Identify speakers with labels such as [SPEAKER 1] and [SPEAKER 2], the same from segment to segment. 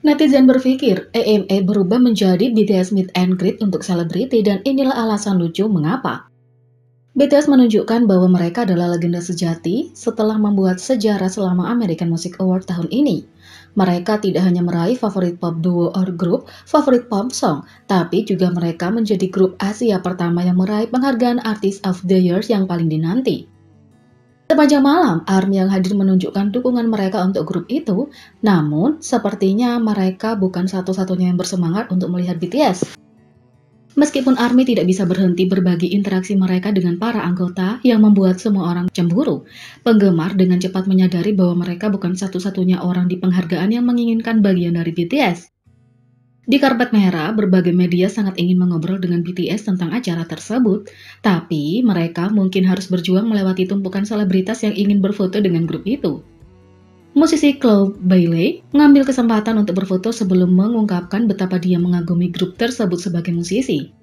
[SPEAKER 1] Netizen berpikir AMA berubah menjadi BTS Meet and Greet untuk selebriti dan inilah alasan lucu mengapa. BTS menunjukkan bahwa mereka adalah legenda sejati setelah membuat sejarah selama American Music Award tahun ini. Mereka tidak hanya meraih favorit pop duo or grup, favorit pop song, tapi juga mereka menjadi grup Asia pertama yang meraih penghargaan Artist of the Year yang paling dinanti. Sepanjang malam, ARMY yang hadir menunjukkan dukungan mereka untuk grup itu, namun sepertinya mereka bukan satu-satunya yang bersemangat untuk melihat BTS. Meskipun ARMY tidak bisa berhenti berbagi interaksi mereka dengan para anggota yang membuat semua orang cemburu, penggemar dengan cepat menyadari bahwa mereka bukan satu-satunya orang di penghargaan yang menginginkan bagian dari BTS. Di karpet merah, berbagai media sangat ingin mengobrol dengan BTS tentang acara tersebut, tapi mereka mungkin harus berjuang melewati tumpukan selebritas yang ingin berfoto dengan grup itu. Musisi Chloe Bailey mengambil kesempatan untuk berfoto sebelum mengungkapkan betapa dia mengagumi grup tersebut sebagai musisi.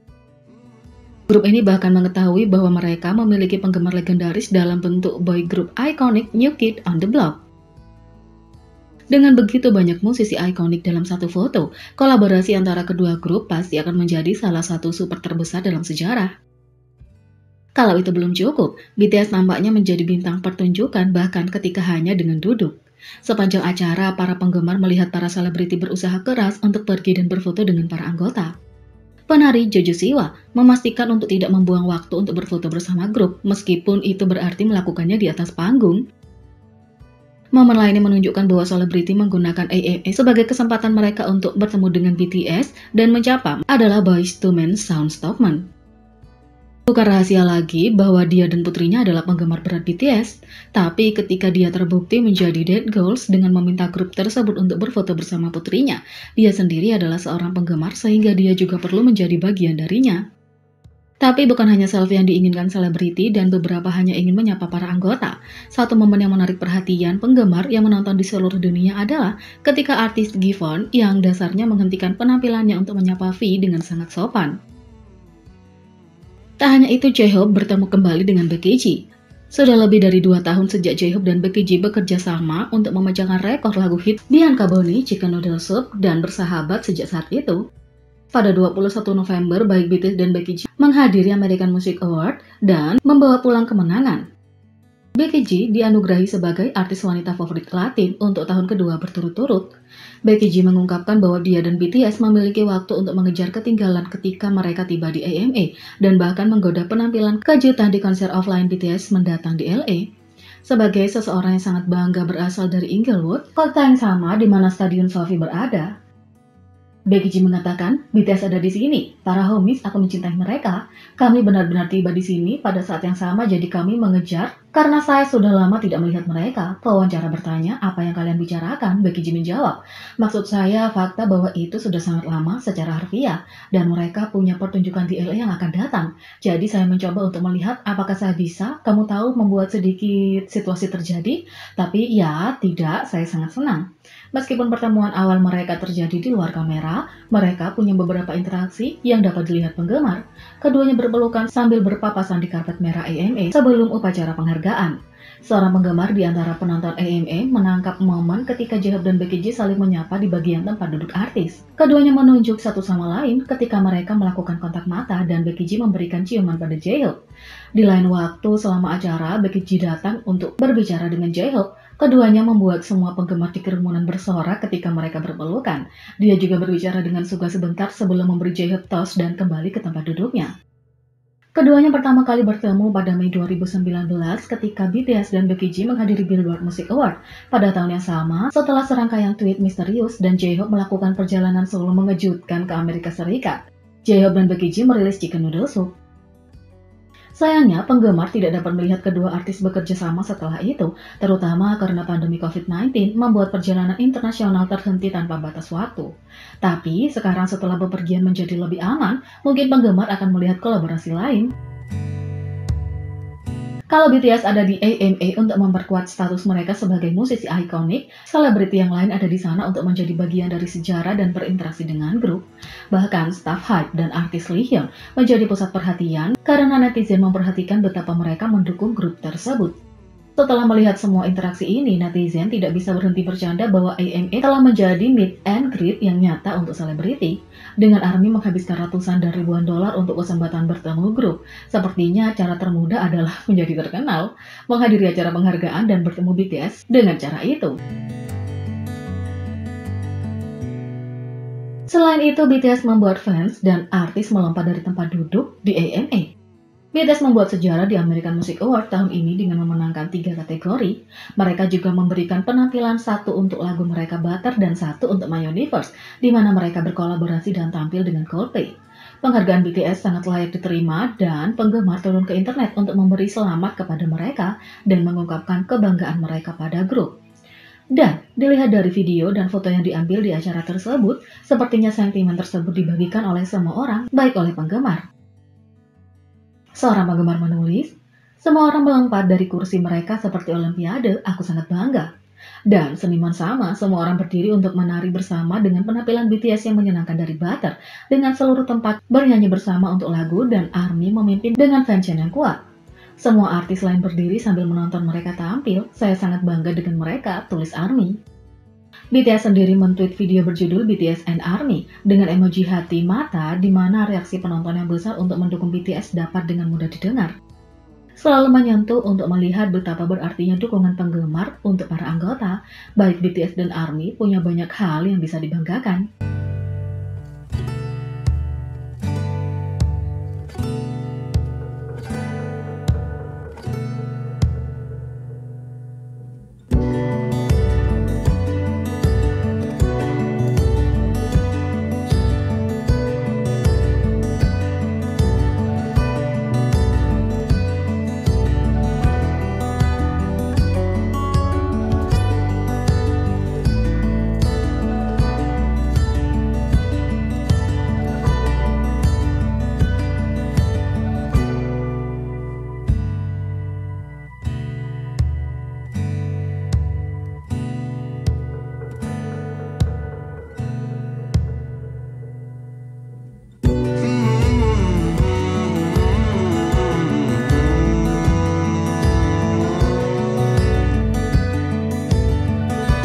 [SPEAKER 1] Grup ini bahkan mengetahui bahwa mereka memiliki penggemar legendaris dalam bentuk boy group ikonik New Kid on the Block. Dengan begitu banyak musisi ikonik dalam satu foto, kolaborasi antara kedua grup pasti akan menjadi salah satu super terbesar dalam sejarah. Kalau itu belum cukup, BTS nampaknya menjadi bintang pertunjukan bahkan ketika hanya dengan duduk. Sepanjang acara, para penggemar melihat para selebriti berusaha keras untuk pergi dan berfoto dengan para anggota. Penari Jojo Siwa memastikan untuk tidak membuang waktu untuk berfoto bersama grup, meskipun itu berarti melakukannya di atas panggung. Momen lainnya menunjukkan bahwa selebriti menggunakan AMA sebagai kesempatan mereka untuk bertemu dengan BTS dan mencapa adalah Boyz II Men Sound Stockman. Bukan rahasia lagi bahwa dia dan putrinya adalah penggemar berat BTS, tapi ketika dia terbukti menjadi dead goals dengan meminta grup tersebut untuk berfoto bersama putrinya, dia sendiri adalah seorang penggemar sehingga dia juga perlu menjadi bagian darinya. Tapi bukan hanya selfie yang diinginkan selebriti dan beberapa hanya ingin menyapa para anggota. Satu momen yang menarik perhatian penggemar yang menonton di seluruh dunia adalah ketika artis Giveon yang dasarnya menghentikan penampilannya untuk menyapa V dengan sangat sopan. Tak hanya itu, J-Hope bertemu kembali dengan Becky G. Sudah lebih dari 2 tahun sejak J-Hope dan Becky G bekerja sama untuk memecahkan rekor lagu hit Bianca Boni, Chicken Noodle Soup, dan bersahabat sejak saat itu. Pada 21 November, baik BTS dan Becky G menghadiri American Music Award dan membawa pulang kemenangan. Becky G dianugerahi sebagai artis wanita favorit Latin untuk tahun kedua berturut-turut. Becky G mengungkapkan bahwa dia dan BTS memiliki waktu untuk mengejar ketinggalan ketika mereka tiba di AMA dan bahkan menggoda penampilan kejutan di konser offline BTS mendatang di LA. Sebagai seseorang yang sangat bangga berasal dari Inglewood, kota yang sama di mana Stadion Sophie berada, Becky G mengatakan, BTS ada di sini, para homies aku mencintai mereka. Kami benar-benar tiba di sini pada saat yang sama jadi kami mengejar karena saya sudah lama tidak melihat mereka. Pewawancara bertanya, apa yang kalian bicarakan? Becky G menjawab, maksud saya fakta bahwa itu sudah sangat lama secara harfiah dan mereka punya pertunjukan di LA yang akan datang. Jadi saya mencoba untuk melihat apakah saya bisa, kamu tahu, membuat sedikit situasi terjadi. Tapi ya, tidak, saya sangat senang. Meskipun pertemuan awal mereka terjadi di luar kamera, mereka punya beberapa interaksi yang dapat dilihat penggemar. Keduanya berpelukan sambil berpapasan di karpet merah AMA sebelum upacara penghargaan. Seorang penggemar di antara penonton AMA menangkap momen ketika J-Hope dan Becky G saling menyapa di bagian tempat duduk artis. Keduanya menunjuk satu sama lain ketika mereka melakukan kontak mata dan Becky G memberikan ciuman pada J-Hope. Di lain waktu selama acara, Becky G datang untuk berbicara dengan J-Hope. Keduanya membuat semua penggemar di kerumunan bersorak ketika mereka berpelukan. Dia juga berbicara dengan Suga sebentar sebelum memberi J-Hope tos dan kembali ke tempat duduknya. Keduanya pertama kali bertemu pada Mei 2019 ketika BTS dan Becky G menghadiri Billboard Music Award. Pada tahun yang sama, setelah serangkaian tweet misterius dan J-Hope melakukan perjalanan solo mengejutkan ke Amerika Serikat, J-Hope dan Becky G merilis Chicken Noodle Soup. Sayangnya, penggemar tidak dapat melihat kedua artis bekerja sama setelah itu, terutama karena pandemi COVID-19 membuat perjalanan internasional terhenti tanpa batas waktu. Tapi, sekarang setelah bepergian menjadi lebih aman, mungkin penggemar akan melihat kolaborasi lain. Kalau BTS ada di AMA untuk memperkuat status mereka sebagai musisi ikonik, selebriti yang lain ada di sana untuk menjadi bagian dari sejarah dan berinteraksi dengan grup. Bahkan staf HYBE dan artis Lee Hyun menjadi pusat perhatian karena netizen memperhatikan betapa mereka mendukung grup tersebut. Setelah melihat semua interaksi ini, netizen tidak bisa berhenti bercanda bahwa AMA telah menjadi meet and greet yang nyata untuk selebriti. Dengan ARMY menghabiskan ratusan dan ribuan dolar untuk kesempatan bertemu grup, sepertinya cara termudah adalah menjadi terkenal, menghadiri acara penghargaan dan bertemu BTS dengan cara itu. Selain itu, BTS membuat fans dan artis melompat dari tempat duduk di AMA. BTS membuat sejarah di American Music Award tahun ini dengan memenangkan 3 kategori. Mereka juga memberikan penampilan satu untuk lagu mereka Butter dan satu untuk My Universe, di mana mereka berkolaborasi dan tampil dengan Coldplay. Penghargaan BTS sangat layak diterima dan penggemar turun ke internet untuk memberi selamat kepada mereka dan mengungkapkan kebanggaan mereka pada grup. Dan dilihat dari video dan foto yang diambil di acara tersebut, sepertinya sentimen tersebut dibagikan oleh semua orang, baik oleh penggemar. Seorang penggemar menulis, "Semua orang melompat dari kursi mereka seperti Olimpiade, aku sangat bangga." Dan seniman sama, semua orang berdiri untuk menari bersama dengan penampilan BTS yang menyenangkan dari Butter, dengan seluruh tempat bernyanyi bersama untuk lagu dan ARMY memimpin dengan fansnya yang kuat. Semua artis lain berdiri sambil menonton mereka tampil, saya sangat bangga dengan mereka, tulis ARMY. BTS sendiri men-tweet video berjudul BTS and ARMY dengan emoji hati mata di mana reaksi penonton yang besar untuk mendukung BTS dapat dengan mudah didengar. Selalu menyentuh untuk melihat betapa berartinya dukungan penggemar untuk para anggota, baik BTS dan ARMY punya banyak hal yang bisa dibanggakan.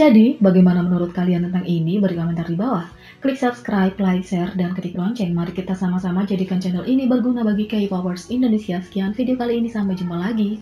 [SPEAKER 1] Jadi, bagaimana menurut kalian tentang ini? Beri komentar di bawah. Klik subscribe, like, share, dan ketik lonceng. Mari kita sama-sama jadikan channel ini berguna bagi K-popers Indonesia. Sekian video kali ini, sampai jumpa lagi.